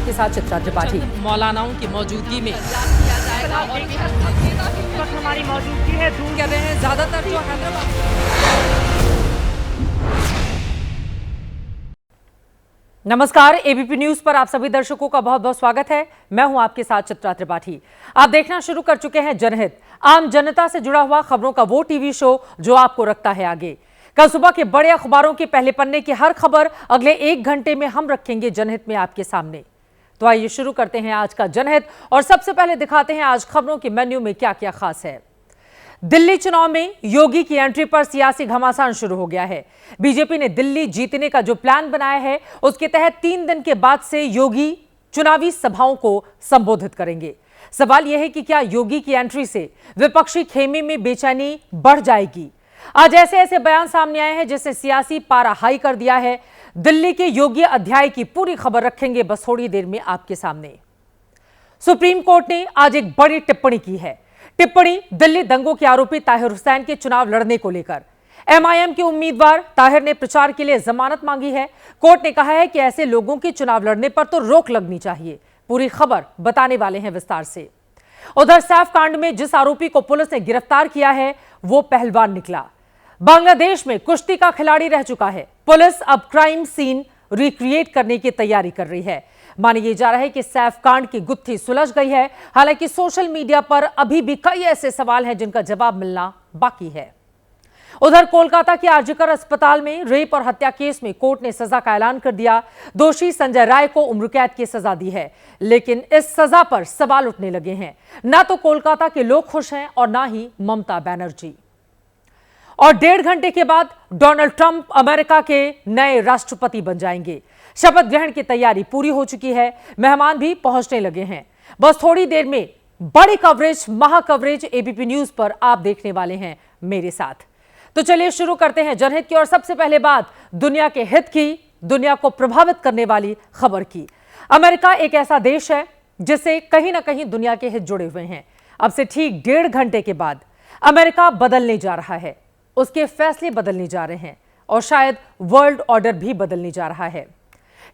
आपके साथ चित्रा त्रिपाठी। मौलानाओं की मौजूदगी में हमारी मौजूदगी है दूर कर रहे हैं ज्यादातर जो हैदराबाद। नमस्कार, एबीपी न्यूज पर आप सभी दर्शकों का बहुत बहुत स्वागत है। मैं हूं आपके साथ चित्रा त्रिपाठी। आप देखना शुरू कर चुके हैं जनहित, आम जनता से जुड़ा हुआ खबरों का वो टीवी शो जो आपको रखता है आगे। कल सुबह के बड़े अखबारों के पहले पन्ने की हर खबर अगले 1 घंटे में हम रखेंगे जनहित में आपके सामने। तो आइए शुरू करते हैं आज का जनहित और सबसे पहले दिखाते हैं आज खबरों के मेन्यू में क्या क्या खास है। दिल्ली चुनाव में योगी की एंट्री पर सियासी घमासान शुरू हो गया है। बीजेपी ने दिल्ली जीतने का जो प्लान बनाया है उसके तहत 3 दिन के बाद से योगी चुनावी सभाओं को संबोधित करेंगे। सवाल यह है कि क्या योगी की एंट्री से विपक्षी खेमे में बेचैनी बढ़ जाएगी? आज ऐसे ऐसे बयान सामने आए हैं जिसने सियासी पारा हाई कर दिया है। दिल्ली के योगी अध्याय की पूरी खबर रखेंगे बस थोड़ी देर में आपके सामने। सुप्रीम कोर्ट ने आज एक बड़ी टिप्पणी की है। टिप्पणी दिल्ली दंगों के आरोपी ताहिर हुसैन के चुनाव लड़ने को लेकर। एमआईएम के उम्मीदवार ताहिर ने प्रचार के लिए जमानत मांगी है। कोर्ट ने कहा है कि ऐसे लोगों के चुनाव लड़ने पर तो रोक लगनी चाहिए। पूरी खबर बताने वाले हैं विस्तार से। उधर सैफ कांड में जिस आरोपी को पुलिस ने गिरफ्तार किया है वो पहलवान निकला। बांग्लादेश में कुश्ती का खिलाड़ी रह चुका है। पुलिस अब क्राइम सीन रिक्रिएट करने की तैयारी कर रही है। माना यह जा रहा है कि सैफ कांड की गुत्थी सुलझ गई है। हालांकि सोशल मीडिया पर अभी भी कई ऐसे सवाल हैं जिनका जवाब मिलना बाकी है। उधर कोलकाता के आरजीकर अस्पताल में रेप और हत्या केस में कोर्ट ने सजा का ऐलान कर दिया। दोषी संजय राय को उम्र कैद की सजा दी है, लेकिन इस सजा पर सवाल उठने लगे हैं। ना तो कोलकाता के लोग खुश हैं और ना ही ममता बनर्जी। और 1.5 घंटे के बाद डोनाल्ड ट्रंप अमेरिका के नए राष्ट्रपति बन जाएंगे। शपथ ग्रहण की तैयारी पूरी हो चुकी है। मेहमान भी पहुंचने लगे हैं। बस थोड़ी देर में बड़ी कवरेज, महा कवरेज एबीपी न्यूज पर आप देखने वाले हैं मेरे साथ। तो चलिए शुरू करते हैं जनहित की और सबसे पहले बात दुनिया के हित की, दुनिया को प्रभावित करने वाली खबर की। अमेरिका एक ऐसा देश है जिससे कहीं ना कहीं दुनिया के हित जुड़े हुए हैं। अब से ठीक 1.5 घंटे के बाद अमेरिका बदलने जा रहा है। उसके फैसले बदलने जा रहे हैं और शायद वर्ल्ड ऑर्डर भी बदलने जा रहा है।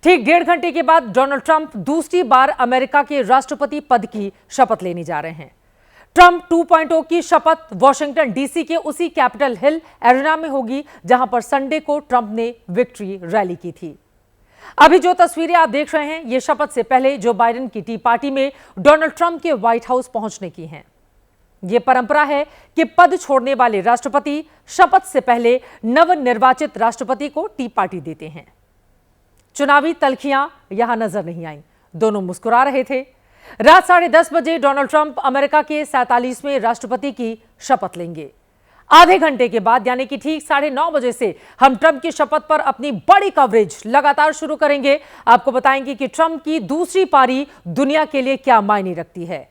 ठीक 1.5 घंटे के बाद डोनाल्ड ट्रंप दूसरी बार अमेरिका के राष्ट्रपति पद की शपथ लेने जा रहे हैं। ट्रंप 2.0 की शपथ वॉशिंगटन डीसी के उसी कैपिटल हिल एरिना में होगी जहां पर संडे को ट्रंप ने विक्ट्री रैली की थी। अभी जो तस्वीरें आप देख रहे हैं ये शपथ से पहले जो बाइडेन की टी पार्टी में डोनाल्ड ट्रंप के व्हाइट हाउस पहुंचने की हैं। यह परंपरा है कि पद छोड़ने वाले राष्ट्रपति शपथ से पहले नवनिर्वाचित राष्ट्रपति को टी पार्टी देते हैं। चुनावी तल्खियां यहां नजर नहीं आईं। दोनों मुस्कुरा रहे थे। रात 10:30 बजे डोनाल्ड ट्रंप अमेरिका के 47वें राष्ट्रपति की शपथ लेंगे। आधे घंटे के बाद यानी कि ठीक 9:30 बजे से हम ट्रंप की शपथ पर अपनी बड़ी कवरेज लगातार शुरू करेंगे। आपको बताएंगे कि ट्रंप की दूसरी पारी दुनिया के लिए क्या मायने रखती है।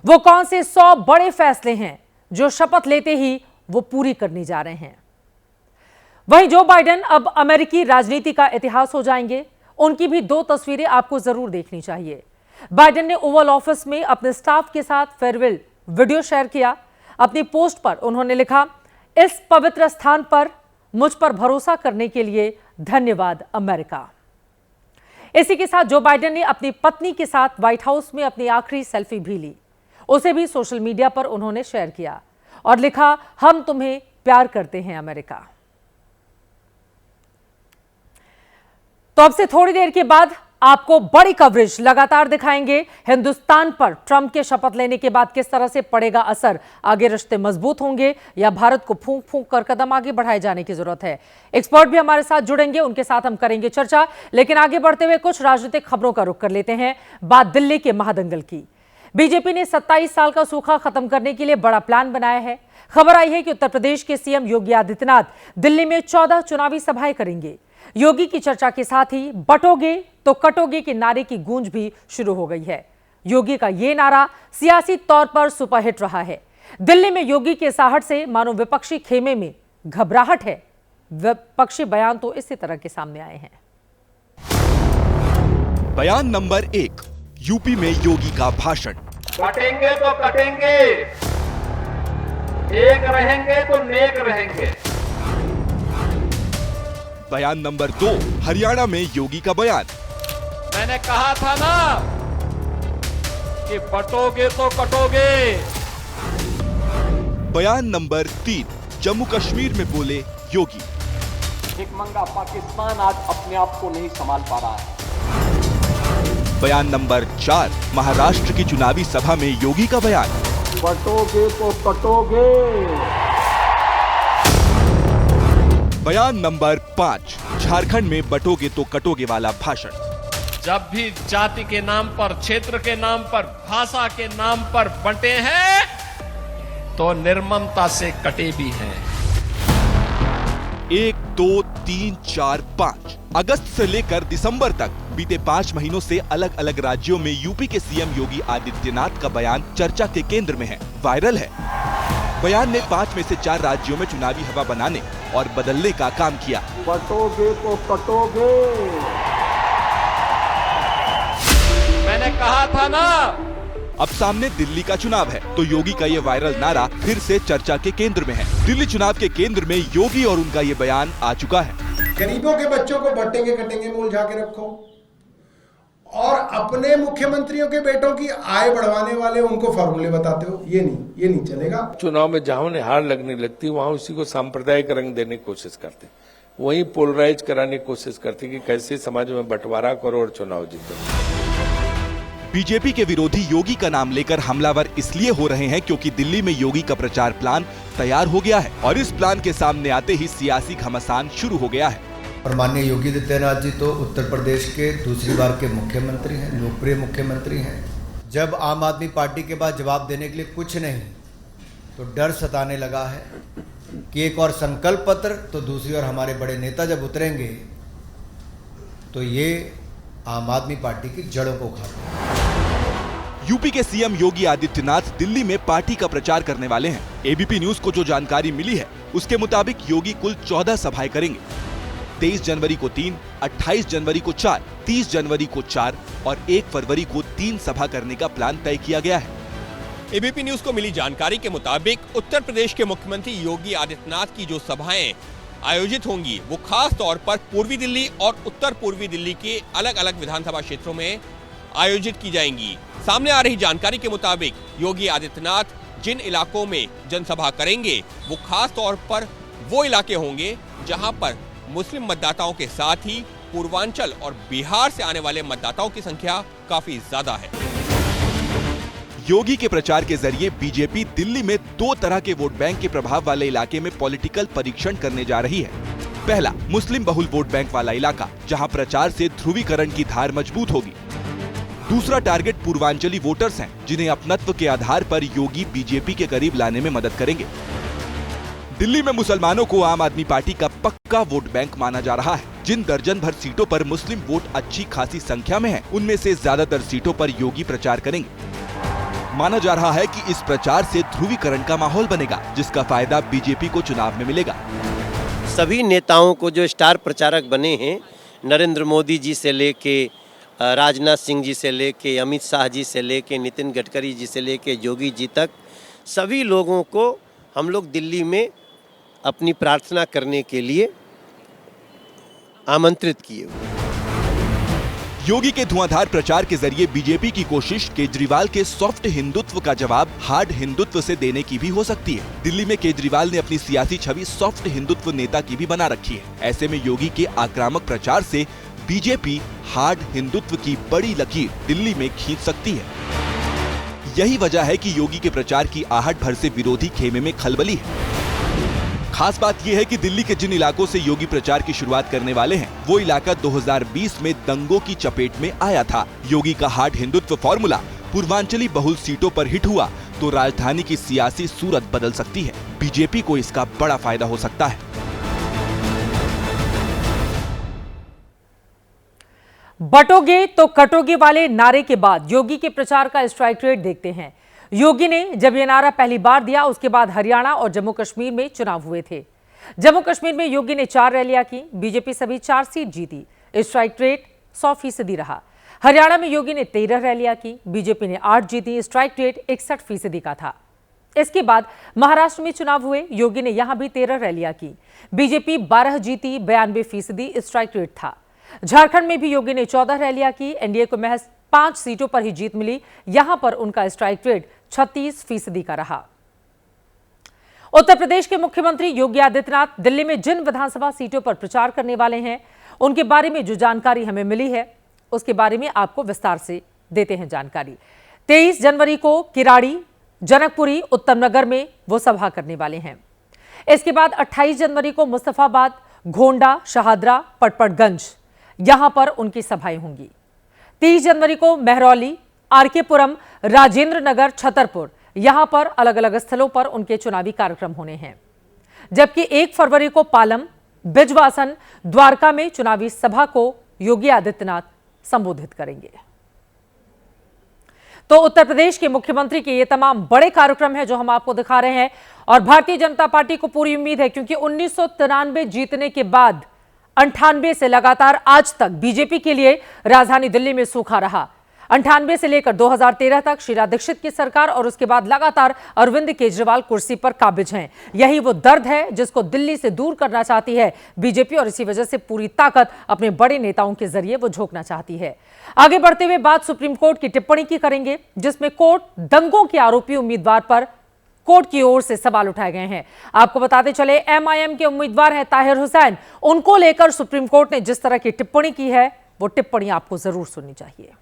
वो कौन से 100 बड़े फैसले हैं जो शपथ लेते ही वो पूरी करने जा रहे हैं। वहीं जो बाइडेन अब अमेरिकी राजनीति का इतिहास हो जाएंगे। उनकी भी 2 तस्वीरें आपको जरूर देखनी चाहिए। बाइडेन ने ओवल ऑफिस में अपने स्टाफ के साथ फेयरवेल वीडियो शेयर किया। अपनी पोस्ट पर उन्होंने लिखा, इस पवित्र स्थान पर मुझ पर भरोसा करने के लिए धन्यवाद अमेरिका। इसी के साथ जो बाइडेन ने अपनी पत्नी के साथ व्हाइट हाउस में अपनी आखिरी सेल्फी भी ली। उसे भी सोशल मीडिया पर उन्होंने शेयर किया और लिखा, हम तुम्हें प्यार करते हैं अमेरिका। तो अब से थोड़ी देर के बाद आपको बड़ी कवरेज लगातार दिखाएंगे। हिंदुस्तान पर ट्रंप के शपथ लेने के बाद किस तरह से पड़ेगा असर, आगे रिश्ते मजबूत होंगे या भारत को फूंक फूंक कर कदम आगे बढ़ाए जाने की जरूरत है। एक्सपर्ट भी हमारे साथ जुड़ेंगे, उनके साथ हम करेंगे चर्चा। लेकिन आगे बढ़ते हुए कुछ राजनीतिक खबरों का रुख कर लेते हैं। बात दिल्ली के महादंगल की। बीजेपी ने 27 साल का सूखा खत्म करने के लिए बड़ा प्लान बनाया है। खबर आई है कि उत्तर प्रदेश के सीएम योगी आदित्यनाथ दिल्ली में 14 चुनावी सभाएं करेंगे। योगी की चर्चा के साथ ही बटोगे तो कटोगे के नारे की गूंज भी शुरू हो गई है। योगी का यह नारा सियासी तौर पर सुपरहिट रहा है। दिल्ली में योगी के साहट से मानो विपक्षी खेमे में घबराहट है। विपक्षी बयान तो इसी तरह के सामने आए हैं। बयान नंबर 1, यूपी में योगी का भाषण। कटेंगे तो कटेंगे, एक रहेंगे तो नेक रहेंगे। बयान नंबर 2, हरियाणा में योगी का बयान। मैंने कहा था ना कि बटोगे तो कटोगे। बयान नंबर 3, जम्मू कश्मीर में बोले योगी। भिखमंगा पाकिस्तान आज अपने आप को नहीं संभाल पा रहा है। बयान नंबर 4, महाराष्ट्र की चुनावी सभा में योगी का बयान। बटोगे तो कटोगे। बयान नंबर 5, झारखंड में बटोगे तो कटोगे वाला भाषण। जब भी जाति के नाम पर, क्षेत्र के नाम पर, भाषा के नाम पर बंटे हैं तो निर्ममता से कटे भी हैं। 1, 2, 3, 4, 5 अगस्त से लेकर दिसंबर तक बीते 5 महीनों से अलग अलग राज्यों में यूपी के सीएम योगी आदित्यनाथ का बयान चर्चा के केंद्र में है, वायरल है। बयान ने 5 में से 4 राज्यों में चुनावी हवा बनाने और बदलने का काम किया। बटोगे तो कटोगे। मैंने कहा था ना। अब सामने दिल्ली का चुनाव है तो योगी का ये वायरल नारा फिर से चर्चा के केंद्र में है। दिल्ली चुनाव के केंद्र में योगी और उनका ये बयान आ चुका है। गरीबों के बच्चों को बटेंगे कटेंगे में उलझा के रखो और अपने मुख्यमंत्रियों के बेटों की आय बढ़वाने वाले उनको फॉर्मूले बताते हो, ये नहीं चलेगा। चुनाव में जहां उन्हें हार लगने लगती वहां उसी को सांप्रदायिक रंग देने की कोशिश करते, वहीं पोलराइज कराने की कोशिश करते कि कैसे समाज में बंटवारा करो और चुनाव जीतो। बीजेपी के विरोधी योगी का नाम लेकर हमलावर इसलिए हो रहे हैं क्योंकि दिल्ली में योगी का प्रचार प्लान तैयार हो गया है और इस प्लान के सामने आते ही सियासी घमासान शुरू हो गया है। और माननीय योगी आदित्यनाथ जी तो उत्तर प्रदेश के दूसरी बार के मुख्यमंत्री हैं, लोकप्रिय मुख्यमंत्री हैं। जब आम आदमी पार्टी के पास जवाब देने के लिए कुछ नहीं तो डर सताने लगा है कि एक और संकल्प पत्र तो दूसरी ओर हमारे बड़े नेता जब उतरेंगे तो ये आम आदमी पार्टी की जड़ों को उखाड़ेंगे। यूपी के सीएम योगी आदित्यनाथ दिल्ली में पार्टी का प्रचार करने वाले हैं। एबीपी न्यूज को जो जानकारी मिली है उसके मुताबिक योगी कुल 14 सभाएं करेंगे। 23 जनवरी को 3, 28 जनवरी को 4, 30 जनवरी को 4 और 1 फरवरी को 3 सभा करने का प्लान तय किया गया है। एबीपी न्यूज को मिली जानकारी के मुताबिक उत्तर प्रदेश के मुख्यमंत्री योगी आदित्यनाथ की जो सभाएं आयोजित होंगी वो खास तौर पर पूर्वी दिल्ली और उत्तर पूर्वी दिल्ली के अलग अलग विधानसभा क्षेत्रों में आयोजित की जाएंगी। सामने आ रही जानकारी के मुताबिक योगी आदित्यनाथ जिन इलाकों में जनसभा करेंगे वो खास तौर पर वो इलाके होंगे जहां पर मुस्लिम मतदाताओं के साथ ही पूर्वांचल और बिहार से आने वाले मतदाताओं की संख्या काफी ज्यादा है। योगी के प्रचार के जरिए बीजेपी दिल्ली में 2 तरह के वोट बैंक के प्रभाव वाले इलाके में पॉलिटिकल परीक्षण करने जा रही है। पहला, मुस्लिम बहुल वोट बैंक वाला इलाका जहां प्रचार से ध्रुवीकरण की धार मजबूत होगी। दूसरा टारगेट पूर्वांचली वोटर्स हैं जिन्हें अपनत्व के आधार पर योगी बीजेपी के करीब लाने में मदद करेंगे। दिल्ली में मुसलमानों को आम आदमी पार्टी का पक्का वोट बैंक माना जा रहा है। जिन दर्जन भर सीटों पर मुस्लिम वोट अच्छी खासी संख्या में है उनमें से ज्यादातर सीटों पर योगी प्रचार करेंगे। माना जा रहा है कि इस प्रचार से ध्रुवीकरण का माहौल बनेगा जिसका फायदा बीजेपी को चुनाव में मिलेगा। सभी नेताओं को जो स्टार प्रचारक बने हैं, नरेंद्र मोदी जी से लेके राजनाथ सिंह जी से लेके अमित शाह जी से लेके नितिन गडकरी जी से लेके योगी जी तक, सभी लोगों को हम लोग दिल्ली में अपनी प्रार्थना करने के लिए आमंत्रित किए हुए। योगी के धुआंधार प्रचार के जरिए बीजेपी की कोशिश केजरीवाल के सॉफ्ट हिंदुत्व का जवाब हार्ड हिंदुत्व से देने की भी हो सकती है। दिल्ली में केजरीवाल ने अपनी सियासी छवि सॉफ्ट हिंदुत्व नेता की भी बना रखी है। ऐसे में योगी के आक्रामक प्रचार से बीजेपी हार्ड हिंदुत्व की बड़ी लकीर दिल्ली में खींच सकती है। यही वजह है कि योगी के प्रचार की आहट भर से विरोधी खेमे में खलबली है। खास बात यह है कि दिल्ली के जिन इलाकों से योगी प्रचार की शुरुआत करने वाले हैं वो इलाका 2020 में दंगों की चपेट में आया था। योगी का हार्ड हिंदुत्व फॉर्मूला पूर्वांचली बहुल सीटों पर हिट हुआ तो राजधानी की सियासी सूरत बदल सकती है। बीजेपी को इसका बड़ा फायदा हो सकता है। बटोगे तो कटोगे वाले नारे के बाद योगी के प्रचार का स्ट्राइक रेट देखते हैं। योगी ने जब यह नारा पहली बार दिया उसके बाद हरियाणा और जम्मू कश्मीर में चुनाव हुए थे। जम्मू कश्मीर में योगी ने 4 रैलियां की, बीजेपी सभी 4 सीट जीती। स्ट्राइक रेट 100% रहा। हरियाणा में योगी ने 13 रैलियां की, बीजेपी ने 8 जीती। स्ट्राइक रेट 61% का था। इसके बाद महाराष्ट्र में चुनाव हुए, योगी ने यहां भी 13 रैलियां की, बीजेपी 12 जीती, 92% स्ट्राइक रेट था। झारखंड में भी योगी ने 14 रैलियां की। एनडीए को महज 5 सीटों पर ही जीत मिली। यहां पर उनका स्ट्राइक रेट 36% का रहा। उत्तर प्रदेश के मुख्यमंत्री योगी आदित्यनाथ दिल्ली में जिन विधानसभा सीटों पर प्रचार करने वाले हैं, उनके बारे में जो जानकारी हमें मिली है, उसके बारे में आपको विस्तार से देते हैं जानकारी। 23 जनवरी को किराड़ी, जनकपुरी, उत्तम नगर में वो सभा करने वाले हैं। इसके बाद 28 जनवरी को मुस्तफाबाद, घोंडा, शहादरा, पटपड़गंज, यहां पर उनकी सभाएं होंगी। 30 जनवरी को महरौली, आरकेपुरम, राजेंद्र नगर, छतरपुर, यहां पर अलग अलग स्थलों पर उनके चुनावी कार्यक्रम होने हैं। जबकि 1 फरवरी को पालम, बिजवासन, द्वारका में चुनावी सभा को योगी आदित्यनाथ संबोधित करेंगे। तो उत्तर प्रदेश के मुख्यमंत्री के ये तमाम बड़े कार्यक्रम हैं जो हम आपको दिखा रहे हैं। और भारतीय जनता पार्टी को पूरी उम्मीद है, क्योंकि 1993 जीतने के बाद 98 से लगातार आज तक बीजेपी के लिए राजधानी दिल्ली में सूखा रहा। 98 से लेकर 2013 तक शीला दीक्षित की सरकार और उसके बाद लगातार अरविंद केजरीवाल कुर्सी पर काबिज हैं। यही वो दर्द है जिसको दिल्ली से दूर करना चाहती है बीजेपी, और इसी वजह से पूरी ताकत अपने बड़े नेताओं के जरिए वो झोंकना चाहती है। आगे बढ़ते हुए बात सुप्रीम कोर्ट की टिप्पणी की करेंगे, जिसमें कोर्ट दंगों के आरोपी उम्मीदवार पर कोर्ट की ओर से सवाल उठाए गए हैं। आपको बताते चले, एमआईएम के उम्मीदवार हैं ताहिर हुसैन। उनको लेकर सुप्रीम कोर्ट ने जिस तरह की टिप्पणी की है, वो टिप्पणी आपको जरूर सुननी चाहिए।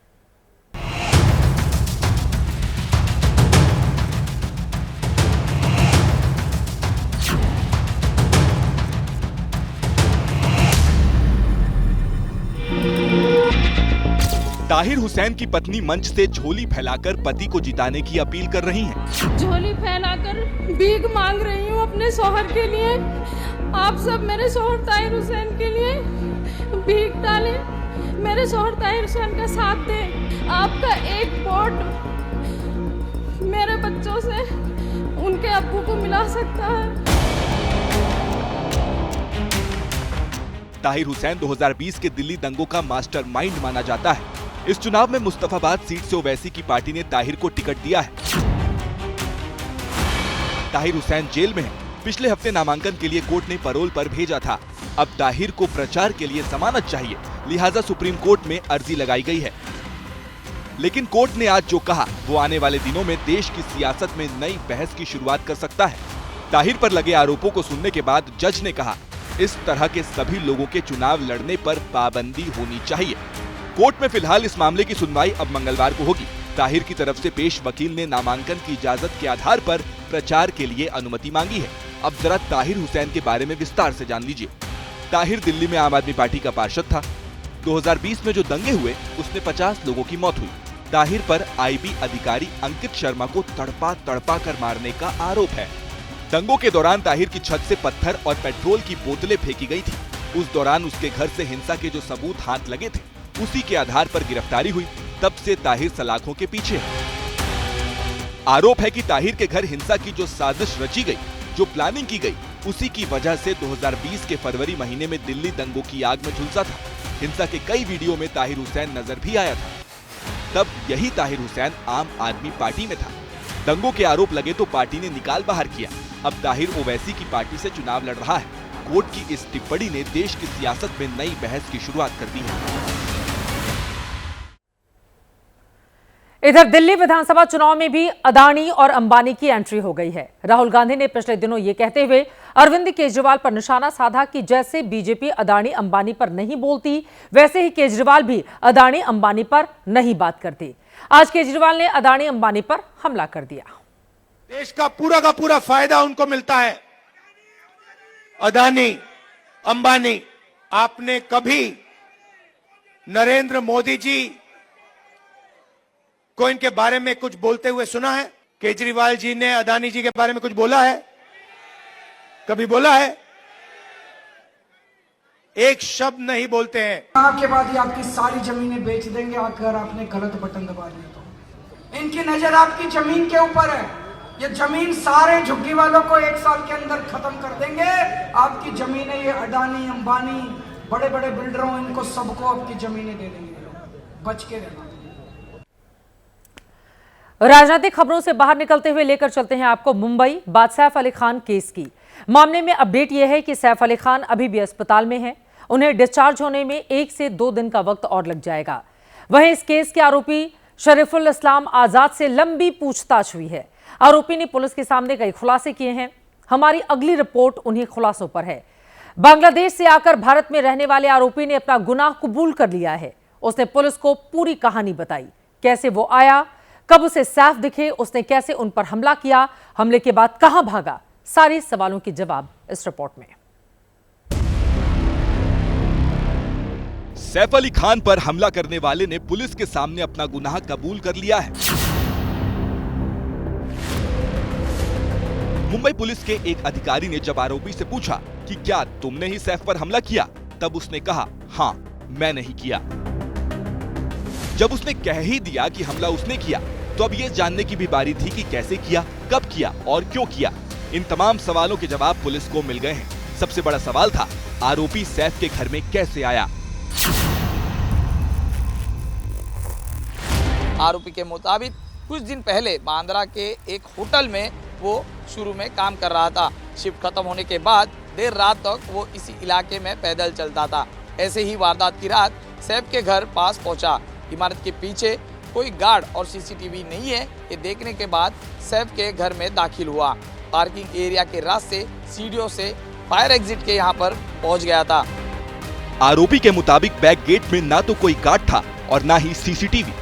ताहिर हुसैन की पत्नी मंच से झोली फैलाकर पति को जिताने की अपील कर रही हैं। झोली फैलाकर भीख मांग रही हूँ अपने शौहर के लिए। आप सब मेरे शौहर ताहिर हुसैन के लिए भीख डालें, मेरे शौहर ताहिर हुसैन का साथ दें। आपका एक वोट मेरे बच्चों से उनके अब्बू को मिला सकता है। ताहिर हुसैन 2020 के दिल्ली दंगों का मास्टरमाइंड माना जाता है। इस चुनाव में मुस्तफाबाद सीट से ओवैसी की पार्टी ने ताहिर को टिकट दिया है। ताहिर हुसैन जेल में है। पिछले हफ्ते नामांकन के लिए कोर्ट ने पैरोल पर भेजा था। अब ताहिर को प्रचार के लिए जमानत चाहिए, लिहाजा सुप्रीम कोर्ट में अर्जी लगाई गई है। लेकिन कोर्ट ने आज जो कहा, वो आने वाले दिनों में देश की सियासत में नई बहस की शुरुआत कर सकता है। ताहिर पर लगे आरोपों को सुनने के बाद जज ने कहा, इस तरह के सभी लोगों के चुनाव लड़ने पर पाबंदी होनी चाहिए। कोर्ट में फिलहाल इस मामले की सुनवाई अब मंगलवार को होगी। ताहिर की तरफ से पेश वकील ने नामांकन की इजाजत के आधार पर प्रचार के लिए अनुमति मांगी है। अब जरा ताहिर हुसैन के बारे में विस्तार से जान लीजिए। ताहिर दिल्ली में आम आदमी पार्टी का पार्षद था। 2020 में जो दंगे हुए, उसमें 50 लोगों की मौत हुई। ताहिर पर आईबी अधिकारी अंकित शर्मा को तड़पा कर मारने का आरोप है। दंगों के दौरान ताहिर की छत से पत्थर और पेट्रोल की बोतलें फेंकी गई थी। उस दौरान उसके घर से हिंसा के जो सबूत हाथ लगे थे, उसी के आधार पर गिरफ्तारी हुई। तब से ताहिर सलाखों के पीछे है। आरोप है कि ताहिर के घर हिंसा की जो साजिश रची गई, जो प्लानिंग की गई, उसी की वजह से 2020 के फरवरी महीने में दिल्ली दंगों की आग में झुलसा था। हिंसा के कई वीडियो में ताहिर हुसैन नजर भी आया था। तब यही ताहिर हुसैन आम आदमी पार्टी में था। दंगों के आरोप लगे तो पार्टी ने निकाल बाहर किया। अब ताहिर ओवैसी की पार्टी से चुनाव लड़ रहा है। कोर्ट की इस टिप्पणी ने देश की सियासत में नई बहस की शुरुआत कर दी है। इधर दिल्ली विधानसभा चुनाव में भी अदानी और अंबानी की एंट्री हो गई है। राहुल गांधी ने पिछले दिनों ये कहते हुए अरविंद केजरीवाल पर निशाना साधा कि जैसे बीजेपी अदानी अंबानी पर नहीं बोलती, वैसे ही केजरीवाल भी अदानी अंबानी पर नहीं बात करती। आज केजरीवाल ने अदानी अंबानी पर हमला कर दिया। देश का पूरा फायदा उनको मिलता है। अदानी अंबानी, आपने कभी नरेंद्र मोदी जी को इनके बारे में कुछ बोलते हुए सुना है? केजरीवाल जी ने अदानी जी के बारे में कुछ बोला है? कभी बोला है? एक शब्द नहीं बोलते हैं। के बाद ही आपकी सारी जमीनें बेच देंगे अगर आपने गलत बटन दबा दिया तो। इनकी नजर आपकी जमीन के ऊपर है। ये जमीन सारे झुग्गी वालों को 1 साल के अंदर खत्म कर देंगे। आपकी जमीनें, ये अडानी अंबानी बड़े बड़े बिल्डरों, इनको सबको आपकी जमीनें दे देंगे। बच के रहना। राजनीतिक खबरों से बाहर निकलते हुए लेकर चलते हैं आपको मुंबई बात सैफ अली खान केस की। मामले में अपडेट यह है कि सैफ अली खान अभी भी अस्पताल में है उन्हें डिस्चार्ज होने में 1 से 2 दिन का वक्त और लग जाएगा। वहीं इस केस के आरोपी शरीफुल इस्लाम आजाद से लंबी पूछताछ हुई है। आरोपी ने पुलिस के सामने कई खुलासे किए हैं। हमारी अगली रिपोर्ट उन्हीं खुलासों पर है। बांग्लादेश से आकर भारत में रहने वाले आरोपी ने अपना गुनाह कबूल कर लिया है। उसने पुलिस को पूरी कहानी बताई, कैसे वो आया, कब उसे सैफ दिखे, उसने कैसे उन पर हमला किया, हमले के बाद कहां भागा। सारे सवालों के जवाब इस रिपोर्ट में। सैफ अली खान पर हमला करने वाले ने पुलिस के सामने अपना गुनाह कबूल कर लिया है। मुंबई पुलिस के एक अधिकारी ने जब आरोपी से पूछा कि क्या तुमने ही सैफ पर हमला किया, तब उसने कहा, हाँ मैंने ही किया। जब उसने कह ही दिया कि हमला उसने किया, तो अब ये जानने की भी बारी थी कि कैसे किया, कब किया और क्यों किया। इन तमाम सवालों के जवाब पुलिस को मिल गए हैं। सबसे बड़ा सवाल था, आरोपी सैफ के घर में कैसे आया। आरोपी के मुताबिक कुछ दिन पहले बांद्रा के एक होटल में वो शुरू में काम कर रहा था। शिफ्ट खत्म होने के बाद देर रात तक वो इसी इलाके में पैदल चलता था। ऐसे ही वारदात की रात सैफ के घर पास पहुंचा। इमारत के पीछे कोई गार्ड और सीसीटीवी नहीं है, ये देखने के बाद सैफ के घर में दाखिल हुआ। पार्किंग एरिया के रास्ते सीढ़ियों से फायर एग्जिट के यहाँ पर पहुंच गया था। आरोपी के मुताबिक बैक गेट में ना तो कोई गार्ड था और ना ही सीसीटीवी,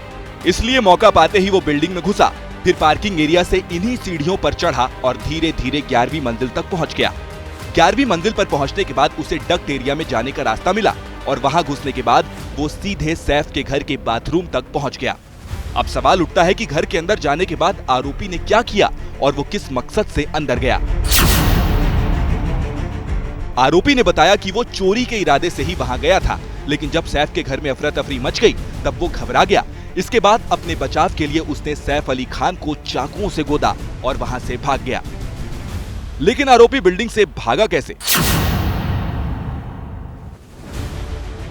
इसलिए मौका पाते ही वो बिल्डिंग में घुसा। फिर पार्किंग एरिया से इन्हीं सीढ़ियों पर चढ़ा और धीरे धीरे 11वीं मंजिल तक पहुंच गया। 11वीं मंजिल पर पहुंचने के बाद उसे डक्ट एरिया में जाने का रास्ता मिला और वहां घुसने के बाद वो सीधे सैफ के घर के बाथरूम तक पहुंच गया। अब सवाल उठता है कि घर के अंदर जाने के बाद आरोपी ने क्या किया और वो किस मकसद से अंदर गया। आरोपी ने बताया कि वो चोरी के इरादे से ही वहां गया था, लेकिन जब सैफ के घर में अफरा तफरी मच गई तब वो घबरा गया। इसके बाद अपने बचाव के लिए उसने सैफ अली खान को चाकुओं से गोदा और वहां से भाग गया। लेकिन आरोपी बिल्डिंग से भागा कैसे?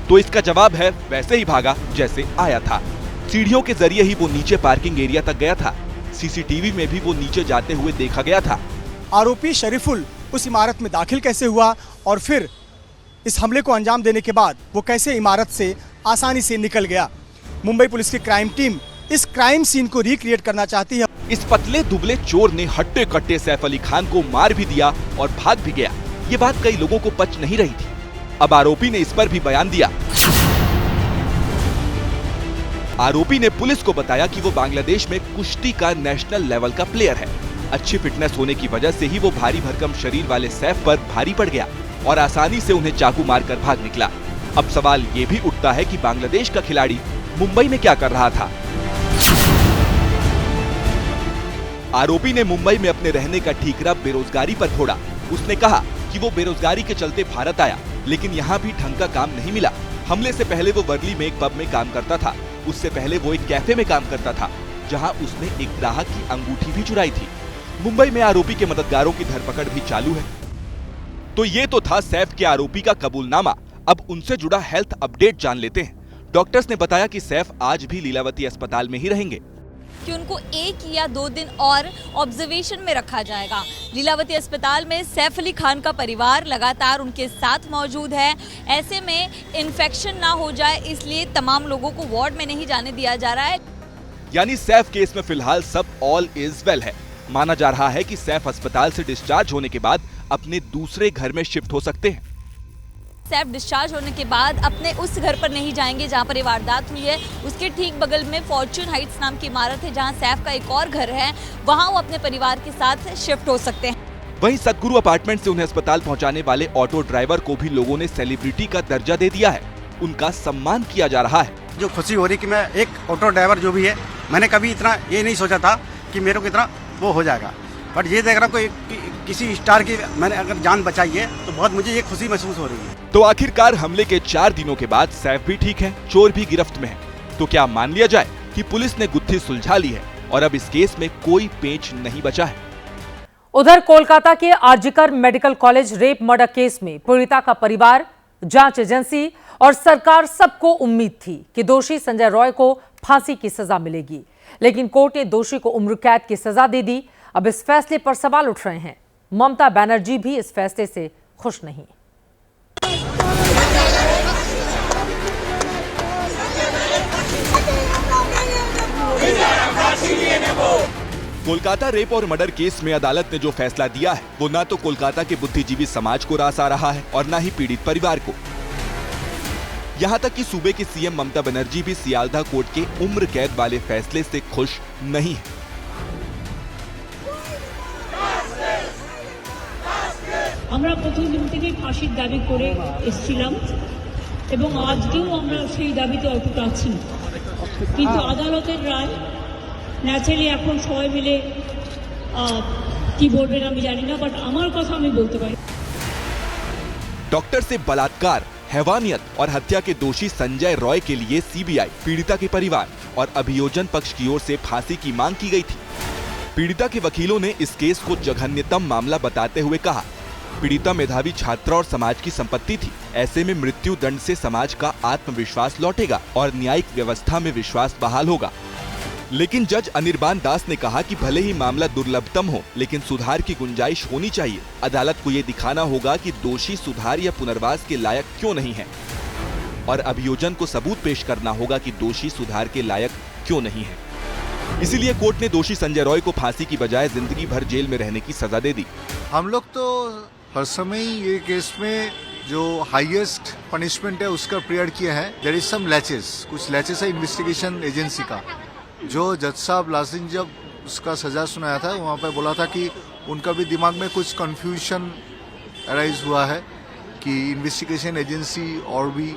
तो इसका जवाब है, वैसे ही भागा जैसे आया था। सीढ़ियों के जरिए ही वो नीचे पार्किंग एरिया तक गया था। सीसीटीवी में भी वो नीचे जाते हुए देखा गया था। आरोपी शरीफुल उस इमारत में दाखिल कैसे हुआ और फिर इस हमले को अंजाम देने के बाद वो कैसे इमारत से आसानी से निकल गया। मुंबई पुलिस की क्राइम टीम इस क्राइम सीन को रिक्रिएट करना चाहती है। इस पतले दुबले चोर ने हट्टे कट्टे सैफ अली खान को मार भी दिया और भाग भी गया। ये बात कई लोगों को पच नहीं रही थी। अब आरोपी ने इस पर भी बयान दिया। आरोपी ने पुलिस को बताया कि वो बांग्लादेश में कुश्ती का नेशनल लेवल का प्लेयर है। अच्छी फिटनेस होने की वजह से ही वो भारी भरकम शरीर वाले सैफ पर भारी पड़ गया और आसानी से उन्हें चाकू मारकर भाग निकला। अब सवाल ये भी उठता है कि बांग्लादेश का खिलाड़ी मुंबई में क्या कर रहा था। आरोपी ने मुंबई में अपने रहने का ठीकरा बेरोजगारी पर फोड़ा। उसने कहा कि वो बेरोजगारी के चलते भारत आया, लेकिन यहाँ भी ढंग का काम नहीं मिला। हमले से पहले वो वर्ली में एक पब में काम करता था। उससे पहले वो एक कैफे में काम करता था, जहाँ उसने एक ग्राहक की अंगूठी भी चुराई थी। मुंबई में आरोपी के मददगारों की धरपकड़ भी चालू है। तो ये तो था सैफ के आरोपी का कबूलनामा। अब उनसे जुड़ा हेल्थ अपडेट जान लेते हैं। डॉक्टर्स ने बताया कि सैफ आज भी लीलावती अस्पताल में ही रहेंगे, कि उनको 1 या 2 दिन और ऑब्जर्वेशन में रखा जाएगा। लीलावती अस्पताल में सैफ अली खान का परिवार लगातार उनके साथ मौजूद है। ऐसे में इन्फेक्शन ना हो जाए, इसलिए तमाम लोगों को वार्ड में नहीं जाने दिया जा रहा है। यानी सैफ केस में फिलहाल सब ऑल इज वेल है। माना जा रहा है कि सैफ अस्पताल से डिस्चार्ज होने के बाद अपने दूसरे घर में शिफ्ट हो सकते हैं। सैफ डिस्चार्ज होने के बाद अपने उस घर पर नहीं जाएंगे जहां पर ये वारदात हुई है। उसके ठीक बगल में फॉर्च्यून हाइट्स नाम की इमारत है, जहां सैफ का एक और घर है। वहां वो अपने परिवार के साथ शिफ्ट हो सकते हैं। वहीं सतगुरु अपार्टमेंट से उन्हें अस्पताल पहुंचाने वाले ऑटो ड्राइवर को भी लोगों ने सेलिब्रिटी का दर्जा दे दिया है। उनका सम्मान किया जा रहा है। जो खुशी हो रही कि मैं एक ऑटो ड्राइवर जो भी है, मैंने कभी इतना ये नहीं सोचा था कि मेरे को इतना वो हो जाएगा, बट ये देख रहा हूँ किसी स्टार की मैंने अगर जान बचाई है तो बहुत मुझे ये खुशी महसूस हो रही है। तो आखिरकार हमले के 4 दिनों के बाद सैफ भी ठीक है, चोर भी गिरफ्त में है। तो क्या मान लिया जाए कि पुलिस ने गुत्थी सुलझा ली है और अब इस केस में कोई पेच नहीं बचा है। उधर कोलकाता के RG Kar medical college rape murder case में पीड़िता का परिवार, जांच एजेंसी और सरकार सबको उम्मीद थी कि दोषी संजय रॉय को फांसी की सजा मिलेगी, लेकिन कोर्ट ने दोषी को उम्र कैद की सजा दे दी। अब इस फैसले पर सवाल उठ रहे हैं। ममता बनर्जी भी इस फैसले से खुश नहीं। कोलकाता रेप और मर्डर केस में अदालत ने जो फैसला दिया है वो न तो कोलकाता के बुद्धिजीवी समाज को रास आ रहा है और न ही पीड़ित परिवार को। यहाँ तक कि सूबे की सीएम ममता बनर्जी भी सियालदह कोर्ट के उम्र कैद वाले फैसले से खुश नहीं है। আমরা প্রথম দিন থেকে ফাঁসির দাবি করে এসেছিলাম এবং আজকেও আমরা সেই দাবিতে অটুট আছি, কিন্তু আদালতের রায় ন্যাচারালি এখন সবাই মিলে কি বলবেন আমি জানি না, বাট আমার কথা আমি বলতে পারি। डॉक्टर से बलात्कार, हैवानियत और हत्या के दोषी संजय रॉय के लिए सीबीआई, पीड़िता के परिवार और अभियोजन पक्ष की ओर से फांसी की मांग की गई थी। पीड़िता के वकीलों ने इस केस को जघन्यतम मामला बताते हुए कहा, पीड़िता मेधावी छात्रा और समाज की संपत्ति थी। ऐसे में मृत्यु दंड से समाज का आत्मविश्वास लौटेगा और न्यायिक व्यवस्था में विश्वास बहाल होगा। लेकिन जज अनिर्बान दास ने कहा कि भले ही मामला दुर्लभतम हो, लेकिन सुधार की गुंजाइश होनी चाहिए। अदालत को ये दिखाना होगा कि दोषी सुधार या पुनर्वास के लायक क्यों नहीं है और अभियोजन को सबूत पेश करना होगा कि दोषी सुधार के लायक क्यों नहीं है। इसीलिए कोर्ट ने दोषी संजय रॉय को फांसी की बजाय जिंदगी भर जेल में रहने की सजा दे दी। हम लोग तो हर समय ये केस में जो हाईएस्ट पनिशमेंट है उसका प्रेयर किया है। देयर इज सम लैचेस, कुछ लैचेस है इन्वेस्टिगेशन एजेंसी का। जो जज साहब लास्ट दिन जब उसका सजा सुनाया था वहाँ पे बोला था कि उनका भी दिमाग में कुछ कंफ्यूजन अराइज हुआ है कि इन्वेस्टिगेशन एजेंसी और भी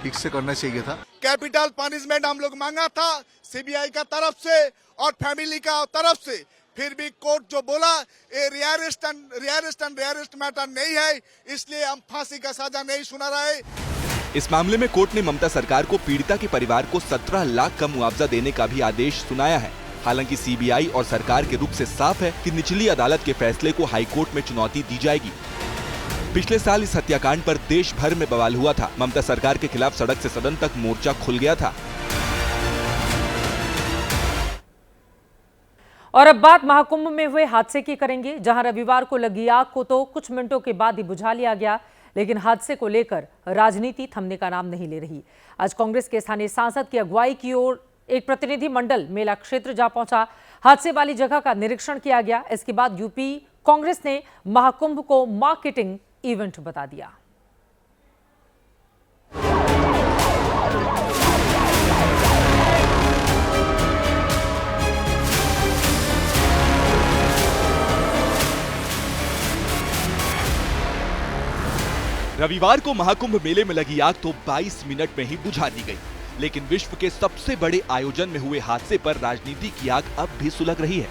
ठीक से करना चाहिए था। कैपिटल पनिशमेंट हम लोग मांगा था सीबीआई का तरफ से और फैमिली का तरफ से, फिर भी कोर्ट जो बोला ये रेयरेस्ट मैटर नहीं है, इसलिए हम फांसी का सजा नहीं सुना रहे। इस मामले में कोर्ट ने ममता सरकार को पीड़िता के परिवार को 17 लाख का मुआवजा देने का भी आदेश सुनाया है। हालांकि सीबीआई और सरकार के रुख से साफ है कि निचली अदालत के फैसले को हाईकोर्ट में चुनौती दी जाएगी। पिछले साल इस हत्याकांड पर देश भर में बवाल हुआ था। ममता सरकार के खिलाफ सड़क से सदन तक मोर्चा खुल गया था। और अब बात महाकुंभ में हुए हादसे की करेंगे, जहां रविवार को लगी आग को तो कुछ मिनटों के बाद ही बुझा लिया गया, लेकिन हादसे को लेकर राजनीति थमने का नाम नहीं ले रही। आज कांग्रेस के स्थानीय सांसद की अगुवाई की ओर एक प्रतिनिधि मंडल मेला क्षेत्र जा पहुंचा। हादसे वाली जगह का निरीक्षण किया गया। इसके बाद यूपी कांग्रेस ने महाकुंभ को मार्केटिंग इवेंट बता दिया। रविवार को महाकुंभ मेले में लगी आग तो 22 मिनट में ही बुझा दी गई, लेकिन विश्व के सबसे बड़े आयोजन में हुए हादसे पर राजनीति की आग अब भी सुलग रही है।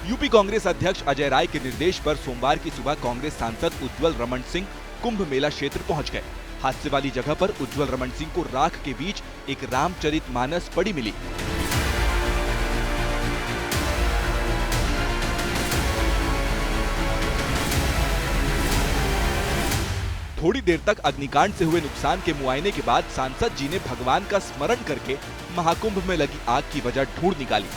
यूपी कांग्रेस अध्यक्ष अजय राय के निर्देश पर सोमवार की सुबह कांग्रेस सांसद उज्जवल रमन सिंह कुंभ मेला क्षेत्र पहुंच गए। हादसे वाली जगह पर उज्जवल रमन सिंह को राख के बीच एक रामचरितमानस पड़ी मिली। थोड़ी देर तक अग्निकांड से हुए नुकसान के मुआयने के बाद सांसद जी ने भगवान का स्मरण करके महाकुंभ में लगी आग की वजह ढूंढ निकाली।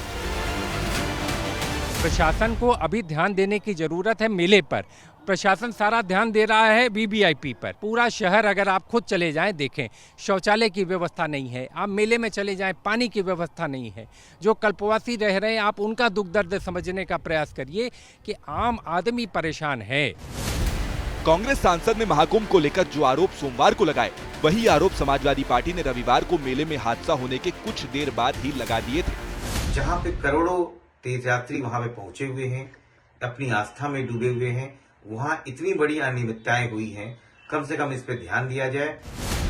प्रशासन को अभी ध्यान देने की जरूरत है मेले पर। प्रशासन सारा ध्यान दे रहा है वीवीआईपी पर। पूरा शहर अगर आप खुद चले जाएं देखें, शौचालय की व्यवस्था नहीं है। आप मेले में चले जाएं, पानी की व्यवस्था नहीं है। जो कल्पवासी रह रहे हैं आप उनका दुख दर्द समझने का प्रयास करिए कि आम आदमी परेशान है। कांग्रेस सांसद ने महाकुंभ को लेकर जो आरोप सोमवार को लगाए, वही आरोप समाजवादी पार्टी ने रविवार को मेले में हादसा होने के कुछ देर बाद ही लगा दिए थे। जहां पे करोड़ों तीर्थयात्री वहां पे पहुंचे हुए हैं, अपनी आस्था में डूबे हुए हैं, वहां इतनी बड़ी अनियमितताएं हुई हैं, कम से कम इस पे ध्यान दिया जाए।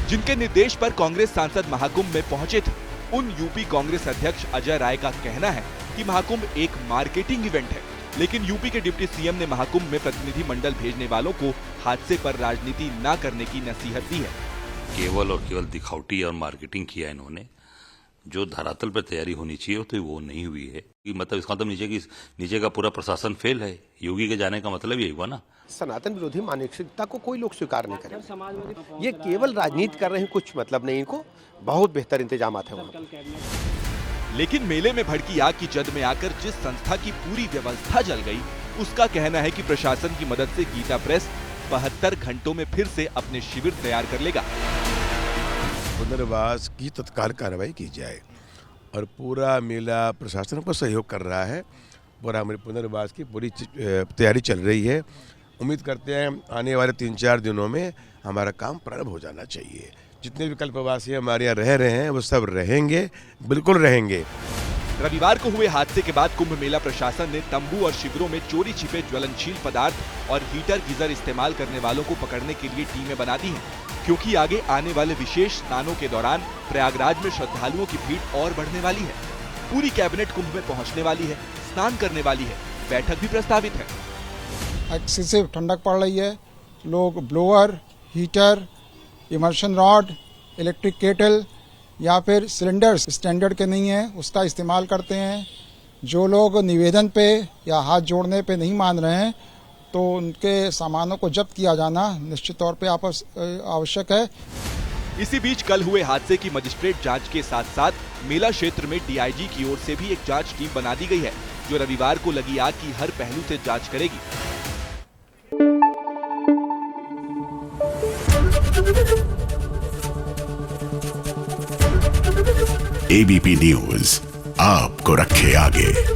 जिनके निर्देश पर कांग्रेस सांसद महाकुंभ में पहुंचे थे, उन यूपी कांग्रेस अध्यक्ष अजय राय का कहना है कि महाकुंभ एक मार्केटिंग इवेंट है। लेकिन यूपी के डिप्टी सीएम ने महाकुंभ में प्रतिनिधि मंडल भेजने वालों को हादसे पर राजनीति न करने की नसीहत दी है। केवल और केवल दिखावटी और मार्केटिंग किया इन्होंने। जो धरातल पर तैयारी होनी चाहिए तो वो नहीं हुई है। मतलब इसका मतलब नीचे का पूरा प्रशासन फेल है। योगी के जाने का मतलब यही हुआ ना। सनातन विरोधी मानसिकता को कोई लोग स्वीकार नहीं करेंगे। ये केवल राजनीति कर रहे हैं, कुछ मतलब नहीं इनको। बहुत बेहतर इंतजाम है वहाँ। लेकिन मेले में भड़की आग की जद में आकर जिस संस्था की पूरी व्यवस्था जल गई, उसका कहना है कि प्रशासन की मदद से गीता प्रेस 72 घंटों में फिर से अपने शिविर तैयार कर लेगा। पुनर्वास की तत्काल कार्रवाई की जाए और पूरा मेला प्रशासन को सहयोग कर रहा है। पूरा हमारे पुनर्वास की पूरी तैयारी चल रही है। उम्मीद करते हैं आने वाले 3-4 दिनों में हमारा काम प्रारंभ हो जाना चाहिए। जितने भी कल्पवासी हमारे यहाँ रह रहे हैं वो सब रहेंगे, बिल्कुल रहेंगे। रविवार को हुए हादसे के बाद कुंभ मेला प्रशासन ने तंबू और शिविरों में चोरी छिपे ज्वलनशील पदार्थ और हीटर गीजर इस्तेमाल करने वालों को पकड़ने के लिए टीमें बना दी हैं, क्योंकि आगे आने वाले विशेष स्नानों के दौरान प्रयागराज में श्रद्धालुओं की भीड़ और बढ़ने वाली है। पूरी कैबिनेट कुंभ में पहुंचने वाली है, स्नान करने वाली है, बैठक भी प्रस्तावित है। एक्सेसिव ठंडक पड़ रही है, लोग blower, heater, immersion rod, electric kettle या फिर सिलेंडर्स स्टैंडर्ड के नहीं है उसका इस्तेमाल करते हैं। जो लोग निवेदन पे या हाथ जोड़ने पे नहीं मान रहे हैं तो उनके सामानों को जब्त किया जाना निश्चित तौर पे आवश्यक है। इसी बीच कल हुए हादसे की मजिस्ट्रेट जांच के साथ साथ मेला क्षेत्र में डीआईजी की ओर से भी एक जांच टीम बना दी गई है, जो रविवार को लगी आग की हर पहलू से जांच करेगी। एबीपी न्यूज आपको रखे आगे।